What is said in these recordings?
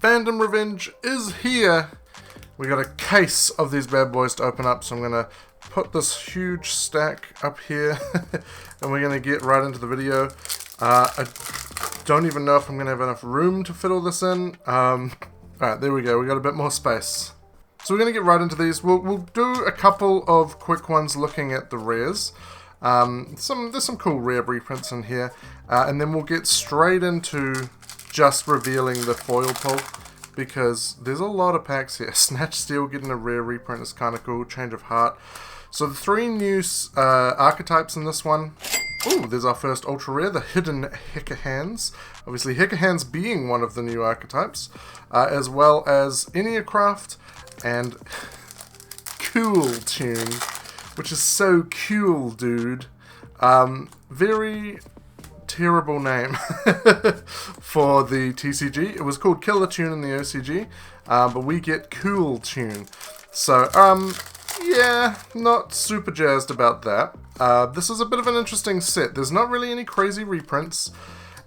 Fandom Revenge is here. We got a case of these bad boys to open up, so I'm gonna put this huge stack up here and we're gonna get right into the video. I don't even know if I'm gonna have enough room to fit all this in. Alright, there we go, we got a bit more space. So we're gonna get right into these. We'll do a couple of quick ones looking at the rares. There's some cool rare reprints in here, and then we'll get straight into just revealing the foil pull, because there's a lot of packs here. Snatch Steel getting a rare reprint is kind of cool. Change of Heart. So the three new archetypes in this one. Ooh, there's our first ultra rare, the Hidden Heckerhands. Obviously Heckerhands being one of the new archetypes, as well as Enneacraft and Cool Tune, which is so cool, dude. Very terrible name for the TCG. It was called Killer Tune in the OCG, but we get Cool Tune. So, yeah, not super jazzed about that. This is a bit of an interesting set. There's not really any crazy reprints,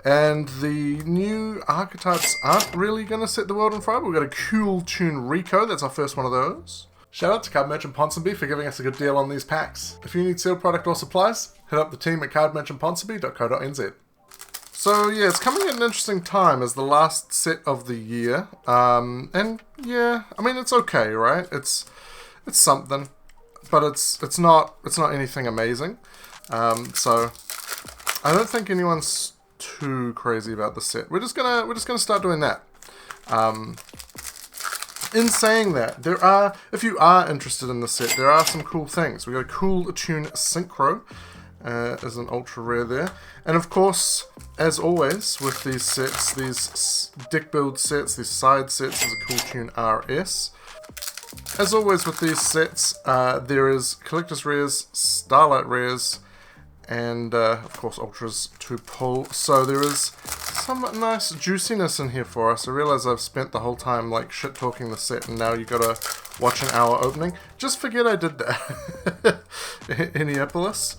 and the new archetypes aren't really going to set the world on fire. We've got a Cool Tune Rico. That's our first one of those. Shout out to Card Merchant Ponsonby for giving us a good deal on these packs. If you need sealed product or supplies, hit up the team at cardmerchantponsonby.co.nz. So yeah, it's coming at an interesting time as the last set of the year. And yeah, I mean, it's okay, right? It's something, but it's not anything amazing. So I don't think anyone's too crazy about the set. We're just gonna start doing that. In saying that, if you are interested in the set, there are some cool things. We got a Cool Tune Synchro as an ultra rare there, and of course, as always with these sets, these deck build sets, these side sets, is a Cool Tune RS. As always with these sets, there is Collector's Rares, Starlight Rares, and of course Ultras to pull. So there is some nice juiciness in here for us. I realize I've spent the whole time like shit talking the set, and now you gotta watch an hour opening. Just forget I did that. Enneapolis.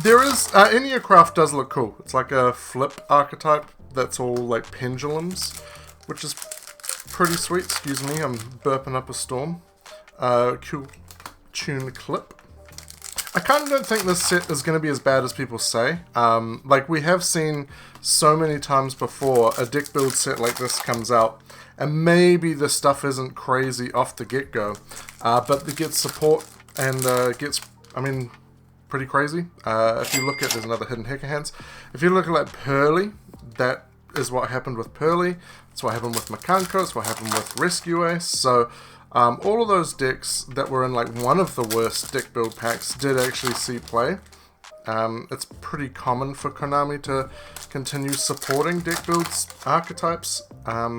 There is Enneacraft does look cool. It's like a flip archetype that's all like pendulums, which is pretty sweet. Excuse me, I'm burping up a storm. Cool Tune Clip. I kind of don't think this set is going to be as bad as people say. Like, we have seen so many times before, a deck build set like this comes out, and maybe the stuff isn't crazy off the get-go, but it gets support and gets, I mean, pretty crazy. If you look at, there's another Hidden Heckerhands. If you look at, like, Pearly, that is what happened with Pearly. That's what happened with Makanko. It's what happened with Rescue Ace. So, all of those decks that were in like one of the worst deck build packs did actually see play. It's pretty common for Konami to continue supporting deck builds archetypes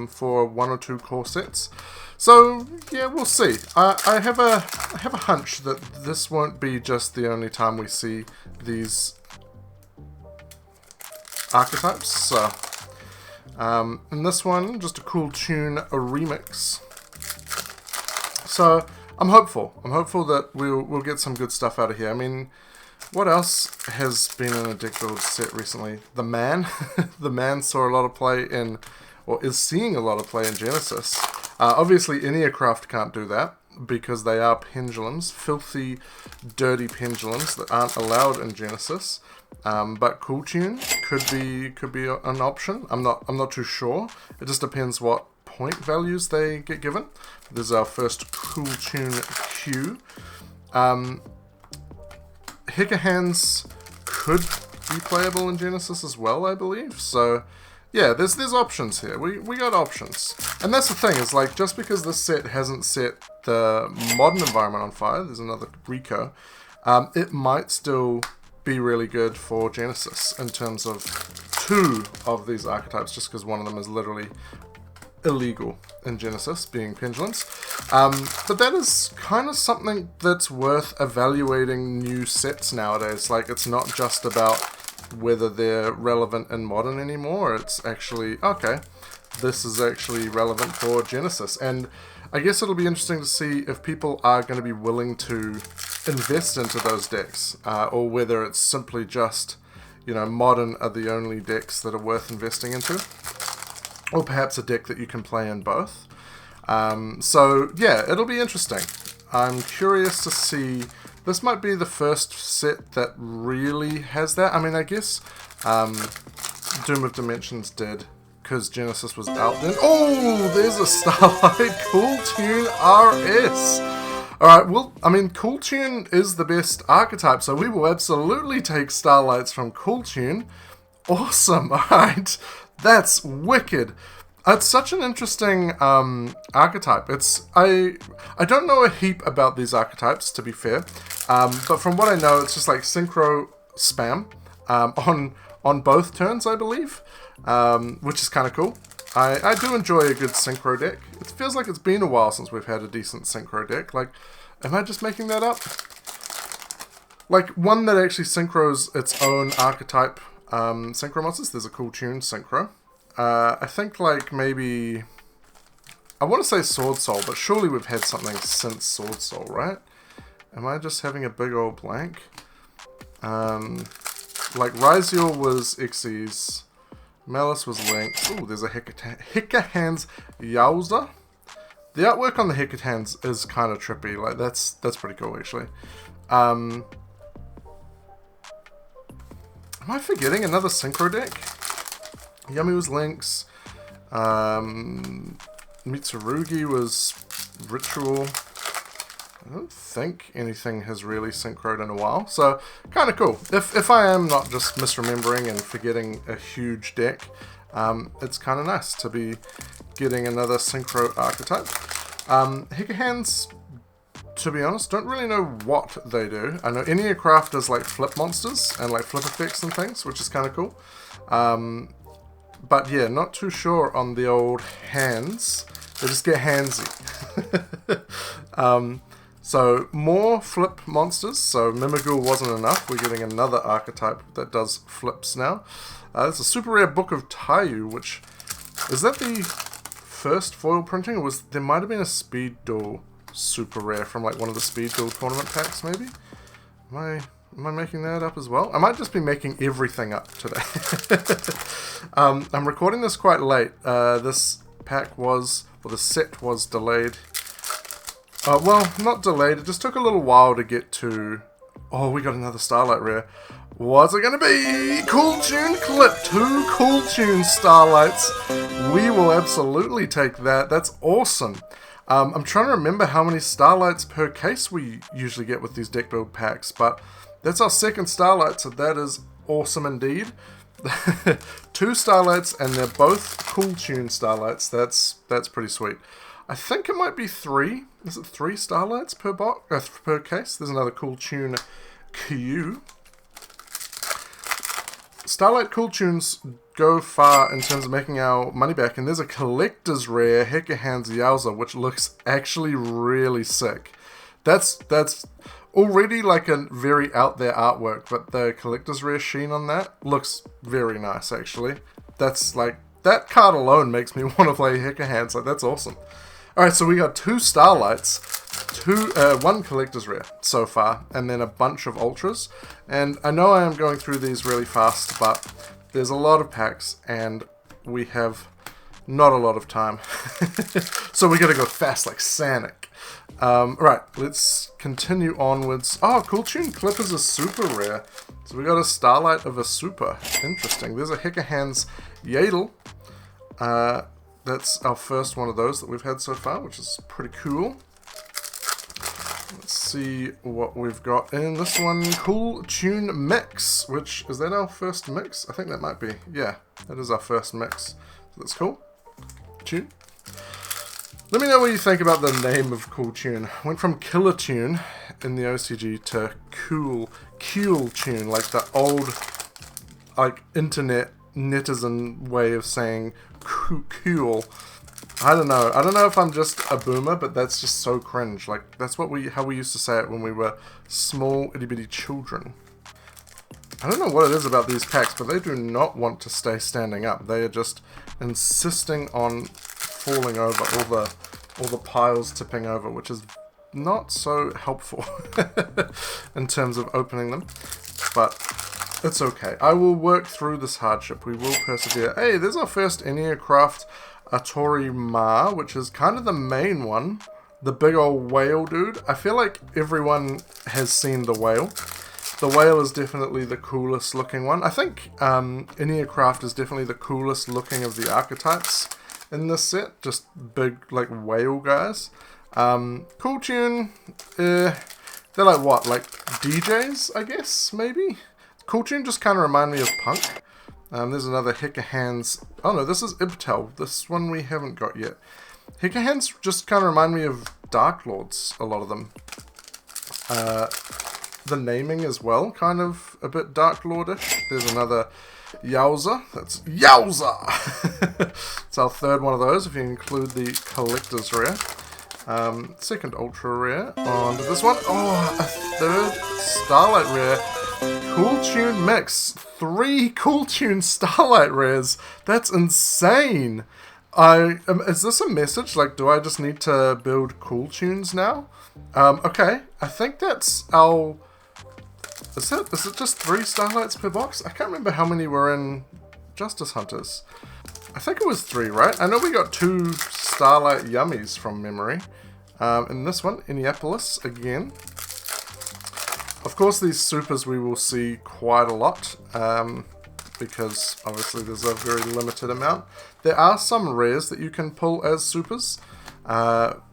for one or two core sets. So yeah, we'll see. I have a hunch that this won't be just the only time we see these archetypes. So in this one, just a Cool Tune remix. So I'm hopeful. I'm hopeful that we'll get some good stuff out of here. I mean, what else has been in a deck build set recently? The Man. The Man saw a lot of play in, or is seeing a lot of play in Genesis. Obviously, Enneacraft can't do that because they are pendulums, filthy, dirty pendulums that aren't allowed in Genesis. But Cool Tune could be an option. I'm not too sure. It just depends what point values they get given. This is our first Cool Tune Q. Heckerhands could be playable in Genesis as well, I believe. So yeah, there's options here. We got options. And that's the thing, is like, just because this set hasn't set the modern environment on fire, there's another Rico, it might still be really good for Genesis in terms of two of these archetypes, just because one of them is literally illegal in Genesis, being pendulums. But that is kind of something that's worth evaluating new sets nowadays. Like, it's not just about whether they're relevant in modern anymore. It's actually, okay, this is actually relevant for Genesis. And I guess it'll be interesting to see if people are going to be willing to invest into those decks, or whether it's simply just, you know, modern are the only decks that are worth investing into. or perhaps a deck that you can play in both. So yeah, it'll be interesting. I'm curious to see. This might be the first set that really has that. I mean, I guess Doom of Dimensions did, because Genesis was out then. Oh, there's a Starlight Cool Tune RS. Alright, well, I mean, Cool Tune is the best archetype, so we will absolutely take Starlights from Cool Tune. Awesome, alright. That's wicked. It's such an interesting archetype. I don't know a heap about these archetypes, to be fair, but from what I know, it's just like synchro spam on both turns, I believe, which is kind of cool. I do enjoy a good synchro deck. It feels like it's been a while since we've had a decent synchro deck. Like, am I just making that up? Like, one that actually synchros its own archetype synchro monsters. There's a Cool Tune synchro. I think, like, maybe... I want to say Sword Soul, but surely we've had something since Sword Soul, right? Am I just having a big old blank? Like, Ryziel was Xyz. Malice was Lynx. Ooh, there's a Hickerhands Yowza. The artwork on the Hickerhands is kind of trippy. Like, that's pretty cool, actually. Am I forgetting another synchro deck? Yummy was Lynx. Mitsurugi was Ritual. I don't think anything has really synchroed in a while, so kind of cool. If I am not just misremembering and forgetting a huge deck, it's kind of nice to be getting another synchro archetype. Hickerhands, to be honest, don't really know what they do. I know Enneacraft does like flip monsters and like flip effects and things, which is kind of cool. But yeah, not too sure on the old hands. They just get handsy. So more flip monsters. So Mimigul wasn't enough. We're getting another archetype that does flips now. It's a super rare Book of Taiyu, which is that the first foil printing, or was there might have been a Speed Duel super rare from like one of the Speed Duel tournament packs, maybe? Am I making that up as well? I might just be making everything up today. I'm recording this quite late. This pack was, or the set was delayed. Well, not delayed, it just took a little while to get to... Oh, we got another Starlight rare. What's it gonna be? Cool Tune Clip! 2 Cool Tune Starlights. We will absolutely take that. That's awesome. I'm trying to remember how many Starlights per case we usually get with these deck build packs, but that's our second Starlight, so that is awesome indeed. 2 Starlights, and they're both Cool Tune Starlights. That's pretty sweet. I think it might be 3. Is it 3 Starlights per per case? There's another Cool Tune Q. Starlight Cool Tunes go far in terms of making our money back, and there's a collector's rare Heckerhands Yowza, which looks actually really sick. That's already like a very out there artwork, but the collector's rare sheen on that looks very nice actually. That's like, that card alone makes me want to play Heckerhands. Like, that's awesome. Alright, so we got 2 Starlights, 1 collector's rare so far, and then a bunch of ultras. And I know I am going through these really fast, but there's a lot of packs, and we have not a lot of time. So we gotta go fast like Sonic. Right, let's continue onwards. Oh, Cool Tune Clip is a super rare. So we got a Starlight of a super. Interesting. There's a Heckerhands Yadel. That's our first one of those that we've had so far, which is pretty cool. Let's see what we've got in this one. Cool Tune Mix, which, is that our first mix? I think that might be. Yeah, that is our first mix. So that's cool. Tune. Let me know what you think about the name of Cool Tune. Went from Killer Tune in the OCG to Cool Tune, like the old, like, internet netizen way of saying cool. I don't know. I don't know if I'm just a boomer, but that's just so cringe. Like, that's what how we used to say it when we were small itty bitty children. I don't know what it is about these packs, but they do not want to stay standing up. They are just insisting on falling over, all the piles tipping over, which is not so helpful in terms of opening them. But It's okay. I will work through this hardship. We will persevere. Hey, there's our first Enneacraft Atori Ma, which is kind of the main one. The big old whale dude. I feel like everyone has seen the whale. The whale is definitely the coolest looking one. I think Enneacraft is definitely the coolest looking of the archetypes in this set. Just big, like, whale guys. Cool tune. They're like what? Like DJs, I guess, maybe? Cool tune just kind of remind me of Punk. There's another Hickahands. Oh no, this is Ibtel. This one we haven't got yet. Hickahands just kind of remind me of Dark Lords, a lot of them. The naming as well, kind of a bit Dark Lordish. There's another Yowza. That's Yowza! It's our third one of those, if you include the Collector's Rare. Second Ultra Rare. On to this one. Oh, a third Starlight Rare. Cool Tune Mix. 3 Cool Tune Starlight Rares. That's insane! Is this a message? Like, do I just need to build cool tunes now? Okay, I think that's our... Is it just 3 Starlights per box? I can't remember how many were in Justice Hunters. I think it was 3, right? I know we got 2 Starlight Yummies from memory. In this one, Inneapolis again. Of course, these supers we will see quite a lot. Because obviously there's a very limited amount. There are some rares that you can pull as supers,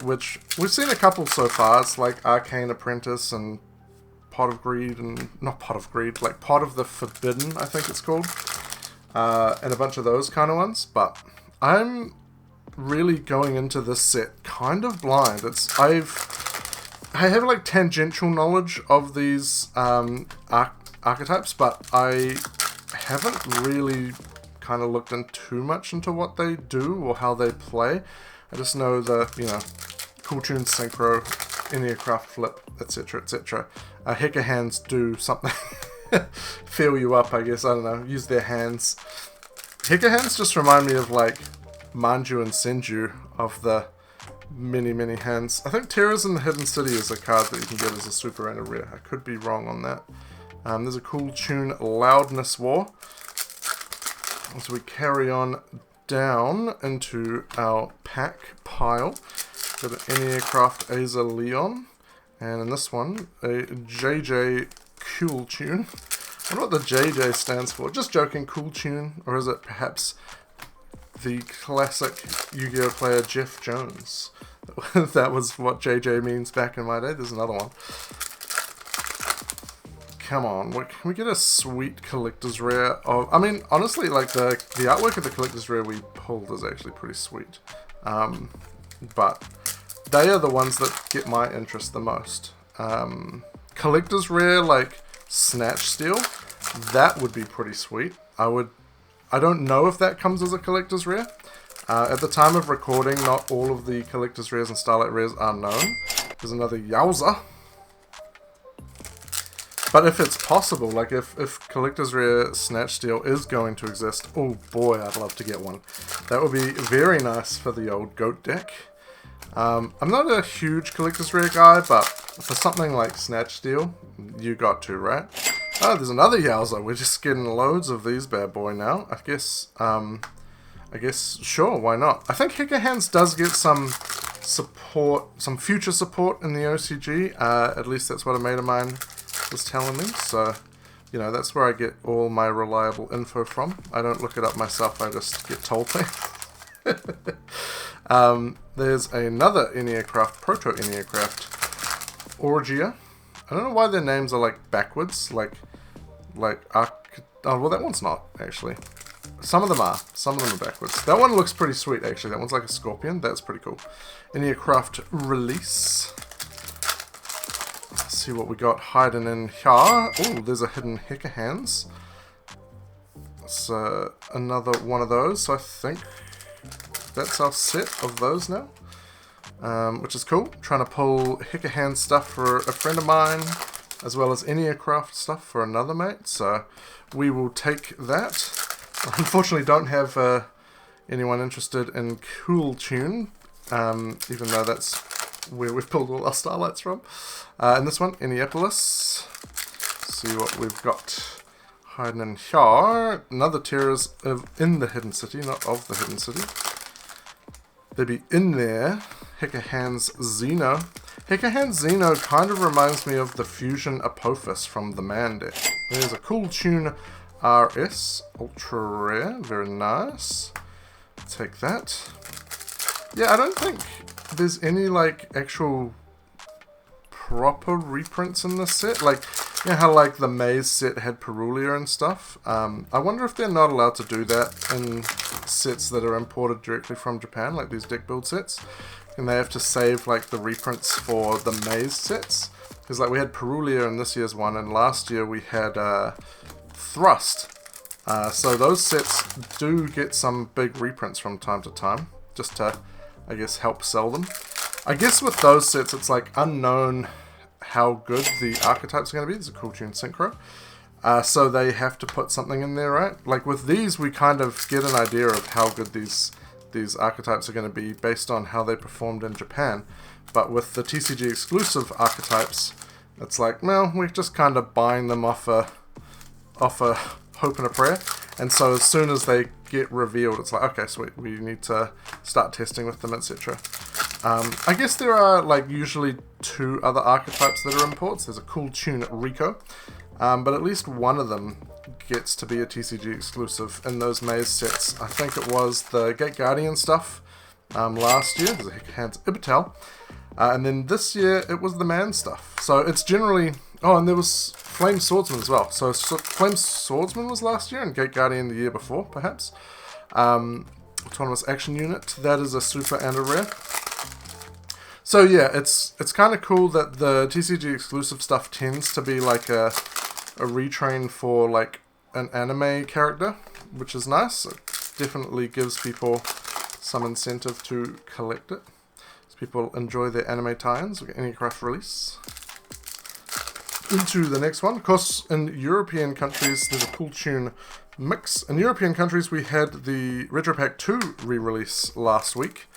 which we've seen a couple so far. It's like Arcane Apprentice and Pot of Greed, and not Pot of Greed, like Pot of the Forbidden, I think it's called, and a bunch of those kind of ones. But I'm really going into this set kind of blind. I have like tangential knowledge of these archetypes, but I haven't really kind of looked in too much into what they do or how they play. I just know the, you know, Cool Tune Synchro, Enneacraft Flip, etc, etc. Hickahands do something. Feel you up, I guess. I don't know. Use their hands. Hickahands just remind me of, like, Manju and Senju of the many, many hands. I think Terrors in the Hidden City is a card that you can get as a super and a rare. I could be wrong on that. There's a Cool Tune Loudness War. So we carry on down into our pack pile. Got an Enneacraft Aza Leon. And in this one, a JJ Cool Tune. I wonder what the JJ stands for. Just joking, Cool Tune. Or is it perhaps the classic Yu-Gi-Oh player Jeff Jones? That was what JJ means back in my day. There's another one. Come on, can we get a sweet collector's rare of... I mean, honestly, like, the artwork of the collector's rare we pulled is actually pretty sweet. But they are the ones that get my interest the most. Collector's rare, like, Snatch Steel, that would be pretty sweet. I don't know if that comes as a collector's rare. At the time of recording, not all of the collector's rares and Starlight rares are known. There's another Yowza. But if it's possible, like if Collector's Rare Snatch Steel is going to exist, oh boy, I'd love to get one. That would be very nice for the old GOAT deck. I'm not a huge Collector's Rare guy, but for something like Snatch Steel, you got to, right? Oh, there's another Yowza. We're just getting loads of these bad boy now. I guess, sure, why not? I think Hickahands does get some support, some future support in the OCG. At least that's what a mate of mine was telling me, so you know, that's where I get all my reliable info from. I don't look it up myself, I just get told things. There's another Enneacraft, Proto Enneacraft Orgia. I don't know why their names are like backwards, like oh well, that one's not actually. Some of them are backwards. That one looks pretty sweet actually. That one's like a scorpion. That's pretty cool. Enneacraft Release. Let's see what we got hiding in here. Oh, there's a hidden Hickahands. It's another one of those. So I think that's our set of those now, which is cool. Trying to pull Hickahands stuff for a friend of mine, as well as Enneacraft stuff for another mate. So we will take that. Unfortunately, don't have anyone interested in Cool Tune, even though that's where we've pulled all our Starlights from. And this one, Inneapolis. See what we've got hiding in here. Another tier is in the hidden city, not of the hidden city. They'd be in there. Hekahan's Xeno. Hekahan's Xeno kind of reminds me of the Fusion Apophis from the Man deck. There's a cool tune RS. Ultra rare. Very nice. Take that. Yeah, I don't think there's any like actual proper reprints in this set. Like, you know how like the Maze set had Perulia and stuff? I wonder if they're not allowed to do that in sets that are imported directly from Japan, like these deck build sets. And they have to save like the reprints for the Maze sets. Because like we had Perulia in this year's one, and last year we had Thrust. So those sets do get some big reprints from time to time, just to, I guess, help sell them. I guess with those sets, it's like unknown how good the archetypes are going to be. There's a cool tune synchro. So they have to put something in there, right? Like with these, we kind of get an idea of how good these archetypes are going to be based on how they performed in Japan. But with the TCG exclusive archetypes, it's like, well, we're just kind of buying them off a hope and a prayer. And so as soon as they get revealed, it's like, okay, sweet, we need to start testing with them, etc. I guess there are like usually 2 other archetypes that are imports. There's a cool tune Rico, but at least one of them gets to be a TCG exclusive in those Maze sets. I think it was the Gate Guardian stuff last year. There's a Hekahan's Ibital. And then this year it was the Man stuff. So it's generally... Oh, and there was Flame Swordsman as well. So Flame Swordsman was last year and Gate Guardian the year before, perhaps. Autonomous Action Unit. That is a super and a rare. So yeah, it's kind of cool that the TCG exclusive stuff tends to be like a retrain for like an anime character, which is nice. It definitely gives people some incentive to collect it, as people enjoy their anime tie-ins. We get any craft release. Into the next one. Of course, in European countries, there's a cool tune mix. In European countries, we had the Retro Pack 2 re-release last week.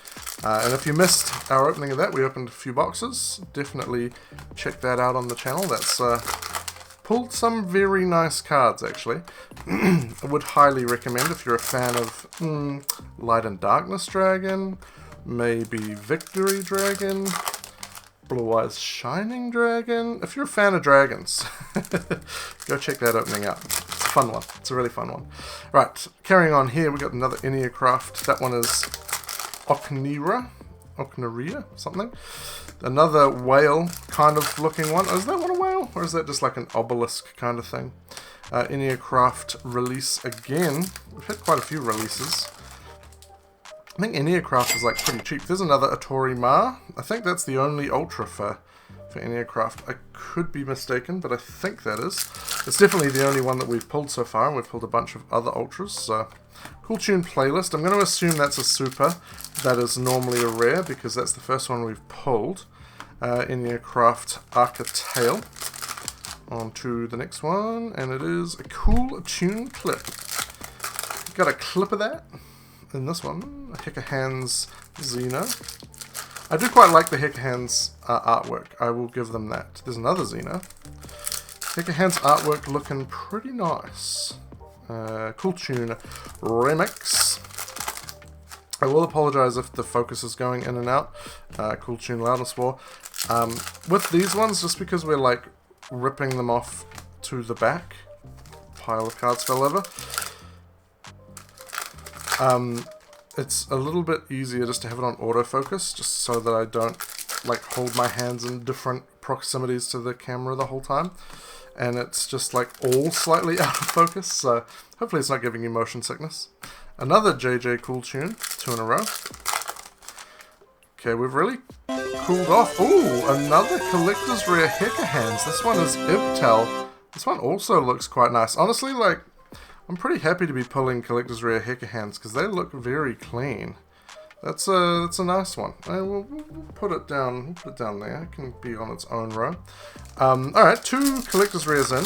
And if you missed our opening of that, we opened a few boxes. Definitely check that out on the channel. That's pulled some very nice cards, actually. I would highly recommend if you're a fan of Light and Darkness Dragon, maybe Victory Dragon, Blue Eyes Shining Dragon. If you're a fan of dragons, go check that opening out. It's a fun one. It's a really fun one. Right, carrying on here, we got another Enneacraft. That one is Okneria, something. Another whale kind of looking one. Oh, is that one a whale? Or is that just like an obelisk kind of thing? Enneacraft release again. We've had quite a few releases. I think Enneacraft is like pretty cheap. There's another Atori Ma. I think that's the only Ultra for Enneacraft. I could be mistaken, but I think that is. It's definitely the only one that we've pulled so far, and we've pulled a bunch of other Ultras. So, cool tune playlist. I'm going to assume that's a super. That is normally a rare, because that's the first one we've pulled. Enneacraft Archetype. On to the next one, and it is a cool tune clip. Got a clip of that in this one. Hekahan's Xeno. I do quite like the Hekahan's artwork. I will give them that. There's another Xeno. Hekahan's artwork looking pretty nice. Cool tune remix. I will apologize if the focus is going in and out. Cool tune loudness war. With these ones, just because we're like ripping them off to the back, pile of cards fell over. It's a little bit easier just to have it on autofocus, just so that I don't like hold my hands in different proximities to the camera the whole time. And it's just like all slightly out of focus, so hopefully it's not giving you motion sickness. Another JJ cool tune, 2 in a row. Okay, we've really cooled off. Ooh, another collector's rare Hekahan's. This one is Ibtel. This one also looks quite nice. Honestly, like, I'm pretty happy to be pulling collector's rare Hekahan's because they look very clean. That's a nice one. We'll put it down. We'll put it down there. It can be on its own row. All right, 2 collector's rares in.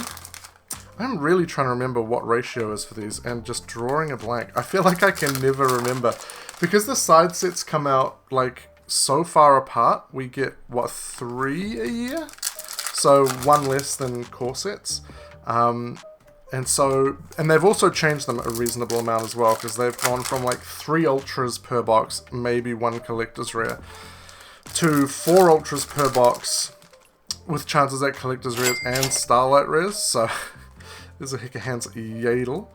I'm really trying to remember what ratio is for these, and just drawing a blank. I feel like I can never remember because the side sets come out like so far apart. We get what, 3 a year, so 1 less than core sets. And they've also changed them a reasonable amount as well, because they've gone from like 3 ultras per box, maybe 1 collector's rare, to 4 ultras per box with chances at collector's rares and Starlight rares. So there's a Hickerhands Yadel.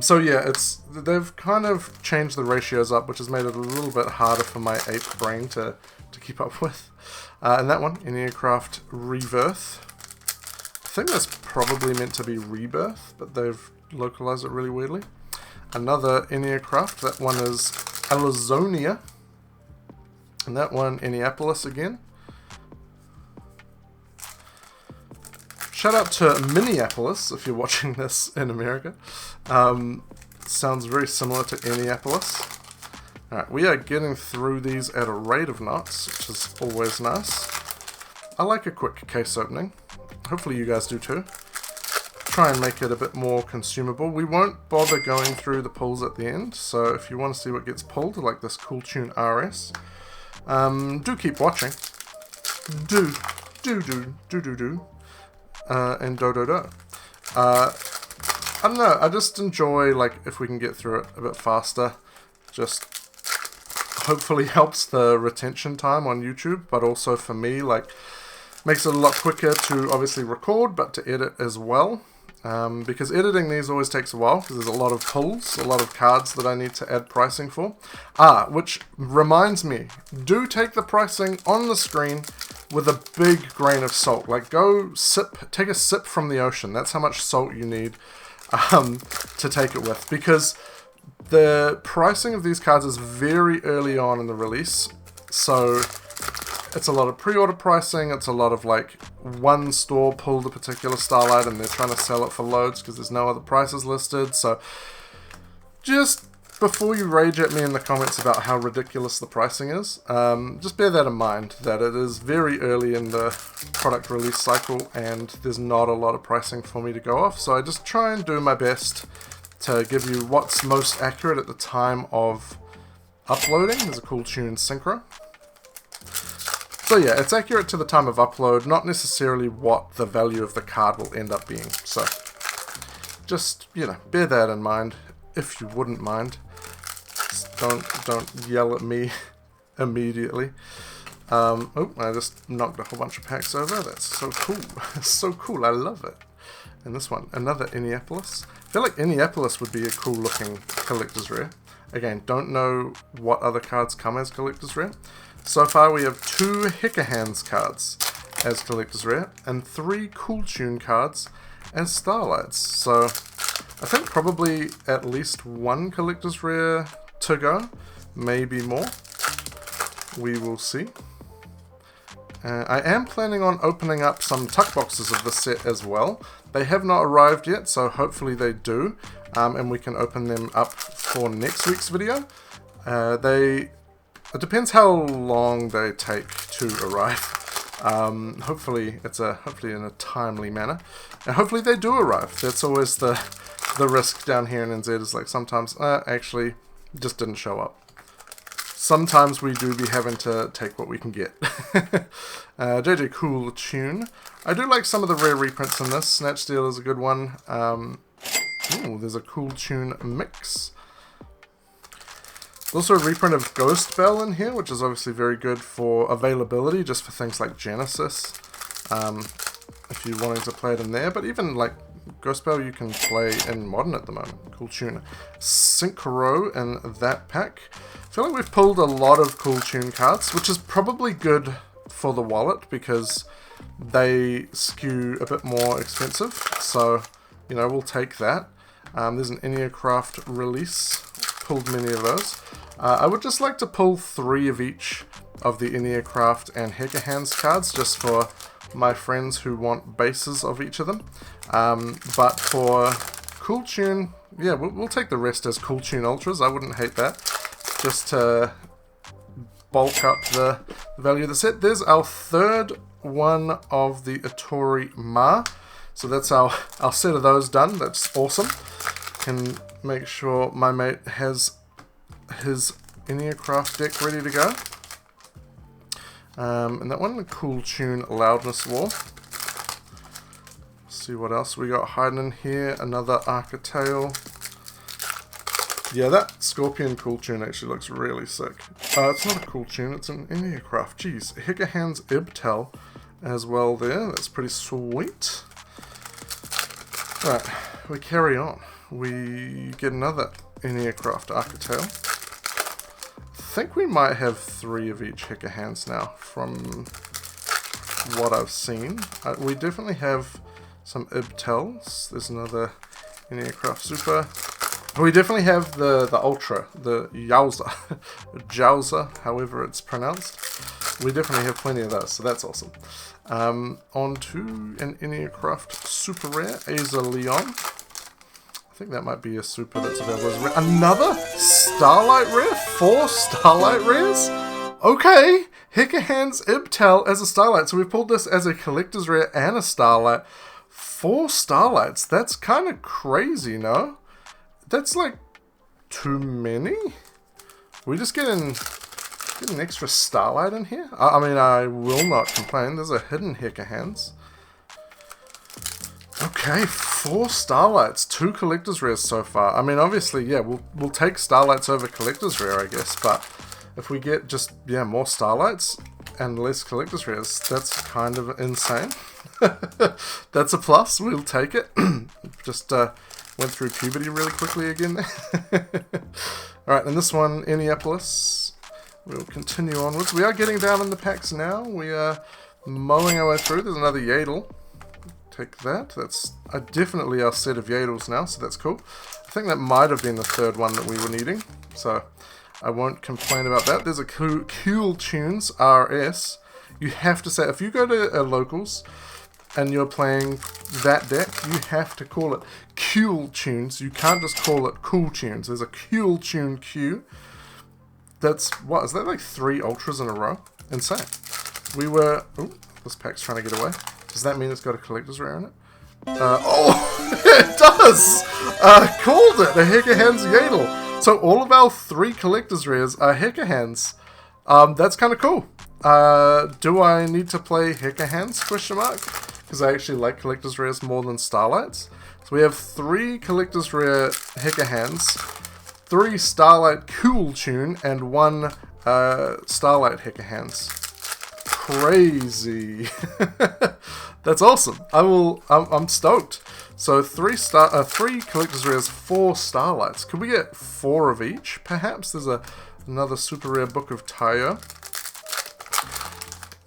So yeah, they've kind of changed the ratios up, which has made it a little bit harder for my ape brain to keep up with. And that one, Enneacraft Rebirth. I think that's probably meant to be Rebirth, but they've localized it really weirdly. Another Enneacraft, that one is Alizonia. And that one, Enneapolis again. Shout out to Minneapolis, if you're watching this in America. Sounds very similar to Enneapolis. Alright, we are getting through these at a rate of knots, which is always nice. I like a quick case opening. Hopefully you guys do too. Try and make it a bit more consumable. We won't bother going through the pulls at the end, so if you want to see what gets pulled, like this Cool Tune RS, do keep watching. Do. And do. I don't know, I just enjoy, like, if we can get through it a bit faster. Just hopefully helps the retention time on YouTube, but also for me, like, makes it a lot quicker to obviously record, but to edit as well. Because editing these always takes a while, because there's a lot of pulls, a lot of cards that I need to add pricing for. Which reminds me, do take the pricing on the screen with a big grain of salt. Like, take a sip from the ocean. That's how much salt you need to take it with. Because the pricing of these cards is very early on in the release. So it's a lot of pre-order pricing, it's a lot of like one store pulled a particular Starlight and they're trying to sell it for loads because there's no other prices listed. So just before you rage at me in the comments about how ridiculous the pricing is, just bear that in mind, that it is very early in the product release cycle and there's not a lot of pricing for me to go off. So I just try and do my best to give you what's most accurate at the time of uploading. There's a Cool Tune Synchro. So yeah, it's accurate to the time of upload, not necessarily what the value of the card will end up being. So just, you know, bear that in mind, if you wouldn't mind. Just don't yell at me immediately. Oh, I just knocked a whole bunch of packs over. That's so cool. It's so cool. I love it. And this one, another Enneapolis. I feel like Enneapolis would be a cool looking collector's rare. Again, don't know what other cards come as collector's rare. So far we have 2 Hickerhands cards as collector's rare and 3 Cool Tune cards as Starlights. So I think probably at least 1 collector's rare to go, maybe more. We will see. I am planning on opening up some tuck boxes of this set as well. They have not arrived yet, so hopefully they do, and we can open them up for next week's video. It depends how long they take to arrive. Hopefully in a timely manner, and hopefully they do arrive. That's always the risk down here in NZ, is like sometimes actually just didn't show up. Sometimes we do be having to take what we can get. JJ Cool Tune. I do like some of the rare reprints in this. Snatch Steal is a good one. Ooh, there's a Cool Tune mix. Also a reprint of Ghost Bell in here, which is obviously very good for availability, just for things like Genesis, if you're wanting to play it in there. But even like Ghost Bell you can play in Modern at the moment. Cool Tune Synchro in that pack. I feel like we've pulled a lot of Cool Tune cards, which is probably good for the wallet because they skew a bit more expensive. So, you know, we'll take that. There's an Enneacraft release. Pulled many of those. I would just like to pull 3 of each of the Enneacraft and Hickerhands cards, just for my friends who want bases of each of them. But for Cool Tune, yeah, we'll take the rest as Cool Tune Ultras. I wouldn't hate that, just to bulk up the value of the set. There's our 3rd one of the Atori Ma. So that's our set of those done. That's awesome. Can make sure my mate has his Enneacraft deck ready to go. And that one, the Cool Tune Loudness War. see what else we got hiding in here. Another archetype. Yeah, that Scorpion cool tune actually looks really sick. It's not a cool tune, it's an Enneacraft. Jeez, Hickerhand's Ibtel as well there. That's pretty sweet. Right, we carry on. We get another Enneacraft archetype. I think we might have 3 of each Hickerhands now from what I've seen. We definitely have some Ibtels. There's another Enneacraft Super. We definitely have the Ultra, the Jowza, however it's pronounced. We definitely have plenty of those, so that's awesome. On to an Enneacraft Super Rare, Aza Leon. I think that might be a Super that's available as rare. Another Starlight Rare? 4 Starlight Rares? Okay, Hickerhand's Ibtel as a Starlight. So we pulled this as a Collector's Rare and a Starlight. 4 Starlights, that's kind of crazy, no? That's like too many. We just get an extra Starlight in here. I mean, I will not complain. There's a hidden Hickerhands. Okay, 4 Starlights, 2 Collector's Rares so far. I mean, obviously, yeah, we'll take Starlights over Collector's Rare, I guess. But if we get just more Starlights and less Collector's Rares, that's kind of insane. That's a plus. We'll take it. Just went through puberty really quickly again there. Alright, and this one, Enneapolis. We'll continue onwards. We are getting down in the packs now. We are mowing our way through. There's another Yadel. Take that. That's definitely our set of Yadels now, so that's cool. I think that might have been the 3rd one that we were needing, so I won't complain about that. There's a Cool Tunes RS. You have to say, if you go to locals and you're playing that deck, you have to call it Cool Tunes. You can't just call it Cool Tunes. There's a Cool Tune Q. That's, what, is that like 3 Ultras in a row? Insane. We were, ooh, this pack's trying to get away. Does that mean it's got a Collector's Rare in it? Oh, it does! Called it, a Hickerhands Yadel. So all of our 3 Collector's Rares are Hickerhands. That's kind of cool. Do I need to play Hickerhands, question mark? Because I actually like Collector's Rares more than Starlights. So we have 3 Collector's Rare Hickerhands, 3 Starlight Cool Tune, and 1 Starlight Hickerhands. Crazy. That's awesome. I'm stoked. So 3 Collector's Rares, 4 Starlights. Could we get 4 of each, perhaps? There's another super rare Book of Tayo.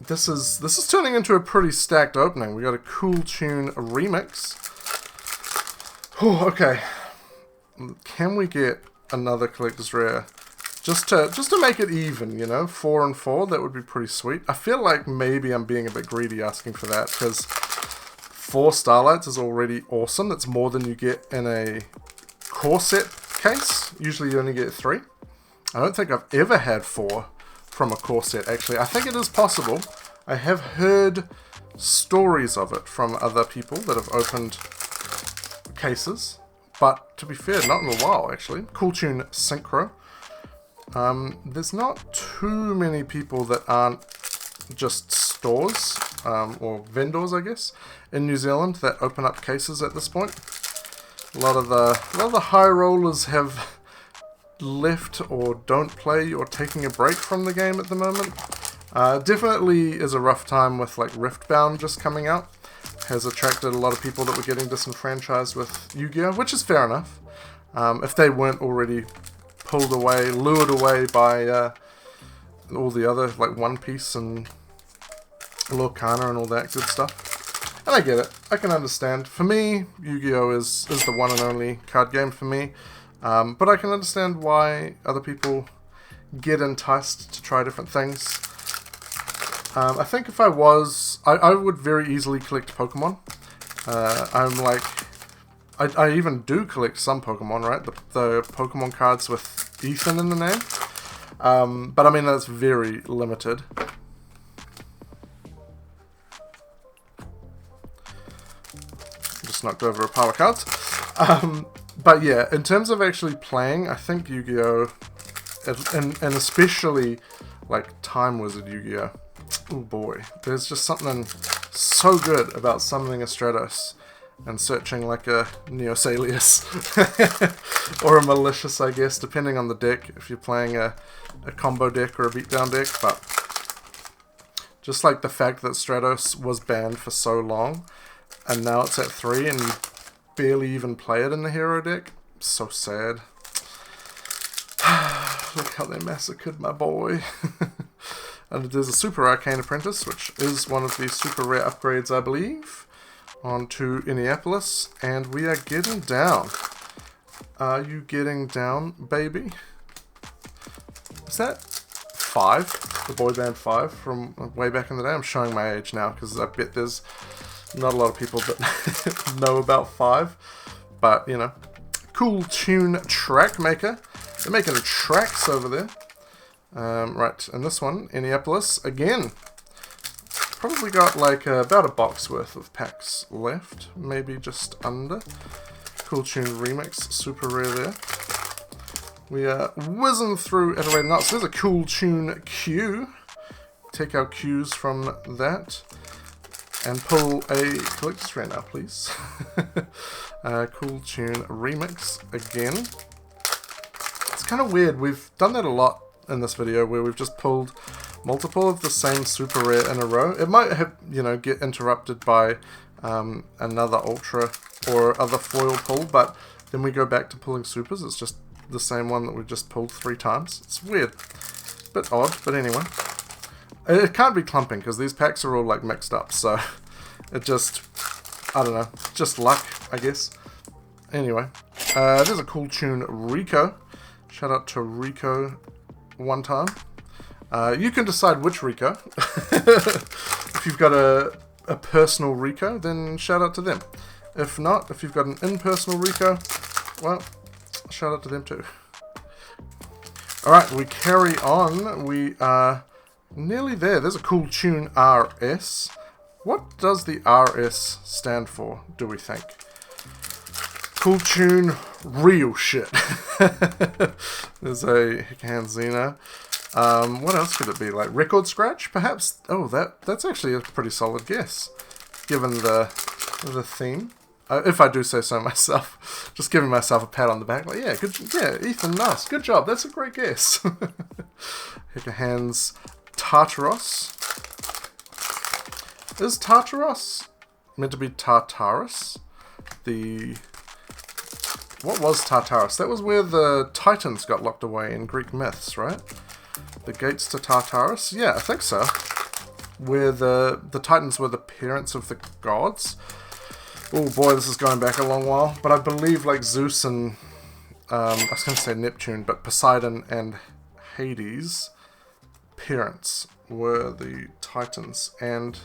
This is turning into a pretty stacked opening. We got a Cool Tune remix. Whew, okay. Can we get another Collector's Rare? Just to make it even, you know, 4 and 4, that would be pretty sweet. I feel like maybe I'm being a bit greedy asking for that, because 4 Starlights is already awesome. That's more than you get in a core set case. Usually you only get 3. I don't think I've ever had 4 from a core set, actually. I think it is possible. I have heard stories of it from other people that have opened cases, but to be fair, not in a while, actually. Cool Tune Synchro. There's not too many people that aren't just stores, or vendors, I guess, in New Zealand that open up cases at this point. A lot of the high rollers have left or don't play or taking a break from the game at the moment. Definitely is a rough time with like Riftbound just coming out. Has attracted a lot of people that were getting disenfranchised with Yugioh, which is fair enough. If they weren't already pulled away, lured away by all the other, like One Piece and Lorcana and all that good stuff. And I get it. I can understand. For me, Yu-Gi-Oh! is the one and only card game for me. But I can understand why other people get enticed to try different things. I think if I was, I would very easily collect Pokemon. I'm like, I even do collect some Pokemon, right? The Pokemon cards with Ethan in the name. But I mean, that's very limited. Just knocked over a pile of cards. But yeah, in terms of actually playing, I think Yu-Gi-Oh! And especially like Time Wizard Yu-Gi-Oh! Oh boy, there's just something so good about summoning a Stratos and searching like a Neosalius or a Malicious, I guess, depending on the deck, if you're playing a combo deck or a beatdown deck. But just like the fact that Stratos was banned for so long and now it's at 3 and you barely even play it in the hero deck, so sad. Look how they massacred my boy. And there's a Super Arcane Apprentice, which is one of the super rare upgrades, I believe, onto Inniapolis, and we are getting down. Are you getting down, baby? Is that 5? The boy band 5 from way back in the day? I'm showing my age now, because I bet there's not a lot of people that know about 5. But, you know, cool tune track maker. They're making tracks over there. Right, and this one, Inniapolis, again. Probably got like about a box worth of packs left, maybe just under. Cool Tune Remix, super rare there. We are whizzing through at a rate of knots. There's a Cool Tune Q. Take our Qs from that and pull a collector's rare now, please. Cool Tune Remix again. It's kind of weird. We've done that a lot in this video where we've just pulled multiple of the same super rare in a row. It might have, you know, get interrupted by another ultra or other foil pull, but then we go back to pulling supers. It's just the same one that we just pulled 3 times. It's weird. Bit odd, but anyway. It can't be clumping because these packs are all like mixed up, so it just, I don't know, just luck, I guess. Anyway, there's a Cool Tune Rico. Shout out to Rico one time. You can decide which Rico. If you've got a personal Rico, then shout out to them. If not, if you've got an impersonal Rico, well, shout out to them too. Alright, we carry on. We are nearly there. There's a Cool Tune RS. What does the RS stand for, do we think? Cool Tune Real Shit. There's a Hickhand Xeno. What else could it be? Like Record Scratch, perhaps? Oh, that's actually a pretty solid guess, given the theme. If I do say so myself. Just giving myself a pat on the back. Like, yeah, good, yeah, Ethan, nice. Good job. That's a great guess. Hickerhands Tartaros. Is Tartaros meant to be Tartarus? What was Tartarus? That was where the Titans got locked away in Greek myths, right? The gates to Tartarus? Yeah, I think so. Where the Titans were the parents of the gods. Oh boy, this is going back a long while. But I believe like Zeus and, I was going to say Neptune, but Poseidon and Hades' parents were the Titans. And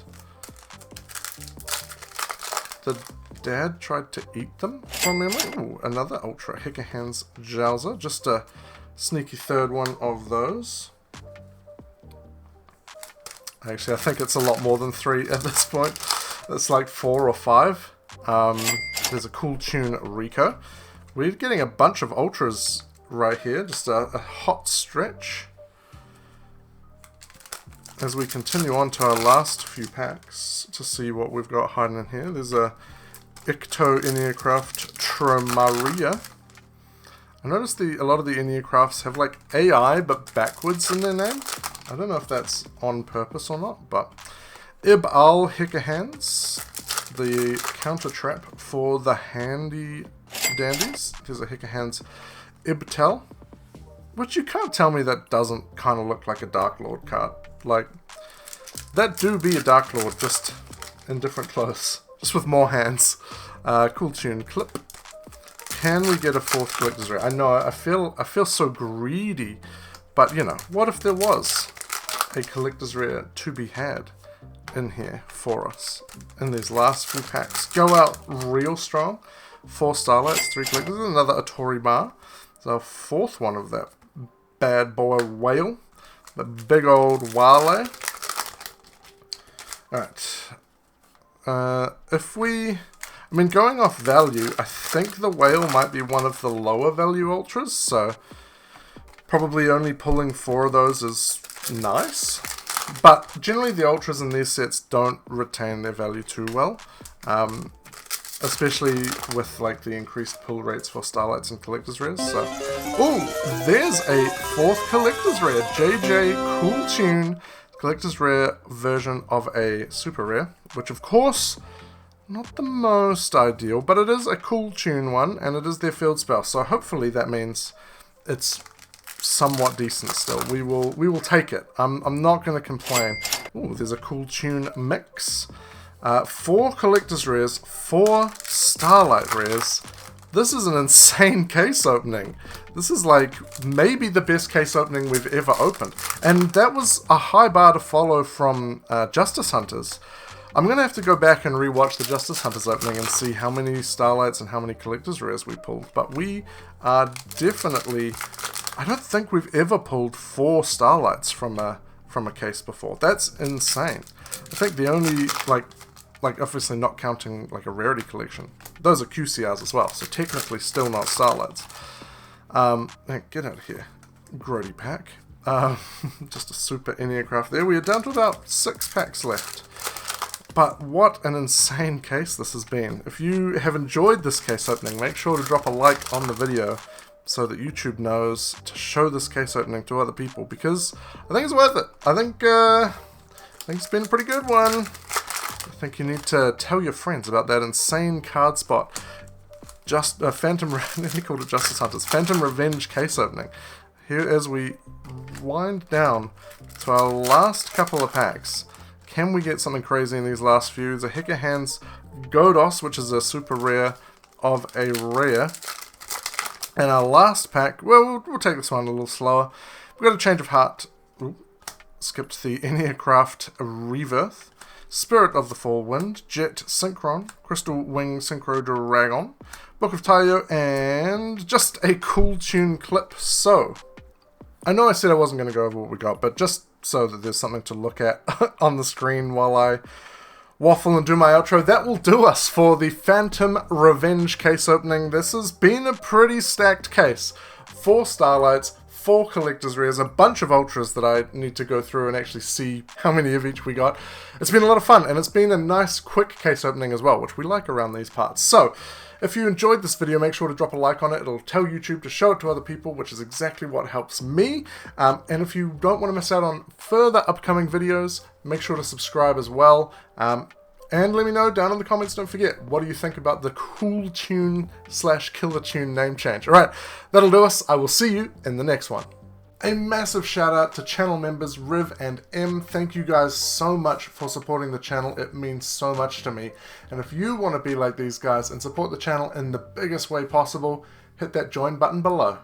the dad tried to eat them from memory. Ooh, another Ultra Hickerhands Jalza. Just a sneaky third one of those. Actually, I think it's a lot more than 3 at this point. It's like 4 or 5. There's a Cool Tune Rico. We're getting a bunch of Ultras right here. Just a hot stretch. As we continue on to our last few packs to see what we've got hiding in here. There's a Yugioh Enneacraft Tromaria. I noticed a lot of the Enneacrafts have like AI but backwards in their name. I don't know if that's on purpose or not, but Ibal Hickerhands, the counter trap for the handy dandies. There's a Hickerhands Ibtel, which you can't tell me that doesn't kind of look like a Dark Lord card. Like, that do be a Dark Lord, just in different clothes, just with more hands. Cool Tune Clip. Can we get a 4th collector's rare? I know, I feel so greedy, but you know, what if there was a collector's rare to be had in here for us in these last few packs? Go out real strong. 4 Starlights, 3 collectors, another Atori Bar. It's our 4th one of that bad boy whale. The big old wale. Alright. I mean, going off value, I think the whale might be one of the lower value ultras, so probably only pulling 4 of those is nice. But generally the ultras in these sets don't retain their value too well. especially with like the increased pull rates for Starlights and Collector's Rares. So, oh, there's a 4th Collector's Rare, JJ Cool Tune Collector's Rare version of a Super Rare, which of course, not the most ideal, but it is a Cool Tune one, and it is their field spell, so hopefully that means it's somewhat decent still. We will take it. I'm not going to complain. Ooh, there's a Cool Tune mix. 4 Collector's Rares, 4 Starlight Rares. This is an insane case opening. This is like maybe the best case opening we've ever opened. And that was a high bar to follow from Justice Hunters. I'm going to have to go back and rewatch the Justice Hunters opening and see how many Starlights and how many Collector's Rares we pulled. But we are definitely... I don't think we've ever pulled 4 Starlights from a case before. That's insane. I think the only, like obviously not counting like a rarity collection. Those are QCRs as well, so technically still not Starlights. Get out of here, grody pack. Just a super Enneacraft there. We are down to about 6 packs left. But what an insane case this has been. If you have enjoyed this case opening, make sure to drop a like on the video so that YouTube knows to show this case opening to other people, because I think it's worth it. I think it's been a pretty good one. I think you need to tell your friends about that insane CardSpot. Just Phantom, they called it Justice Hunters. Phantom Revenge case opening. Here as we wind down to our last couple of packs. Can we get something crazy in these last few? There's a Hecker Hands Godos, which is a super rare of a rare. And our last pack, well, we'll take this one a little slower. We've got a Change of Heart. Ooh, skipped the Enneacraft Rebirth. Spirit of the Fall Wind, Jet Synchron, Crystal Wing Synchro Dragon, Book of Taiyo, and just a Cool Tune clip. So, I know I said I wasn't going to go over what we got, but just so that there's something to look at on the screen while I waffle and do my outro, that will do us for the Phantom Revenge case opening. This has been a pretty stacked case. 4 Starlights, 4 Collector's Rares, a bunch of Ultras that I need to go through and actually see how many of each we got. It's been a lot of fun, and it's been a nice quick case opening as well, which we like around these parts. So, if you enjoyed this video, make sure to drop a like on it. It'll tell YouTube to show it to other people, which is exactly what helps me. And if you don't want to miss out on further upcoming videos, make sure to subscribe as well. And let me know down in the comments, don't forget, what do you think about the Cool Tune / Killer Tune name change? Alright, that'll do us. I will see you in the next one. A massive shout out to channel members Riv and M. Thank you guys so much for supporting the channel. It means so much to me. And if you want to be like these guys and support the channel in the biggest way possible, hit that join button below.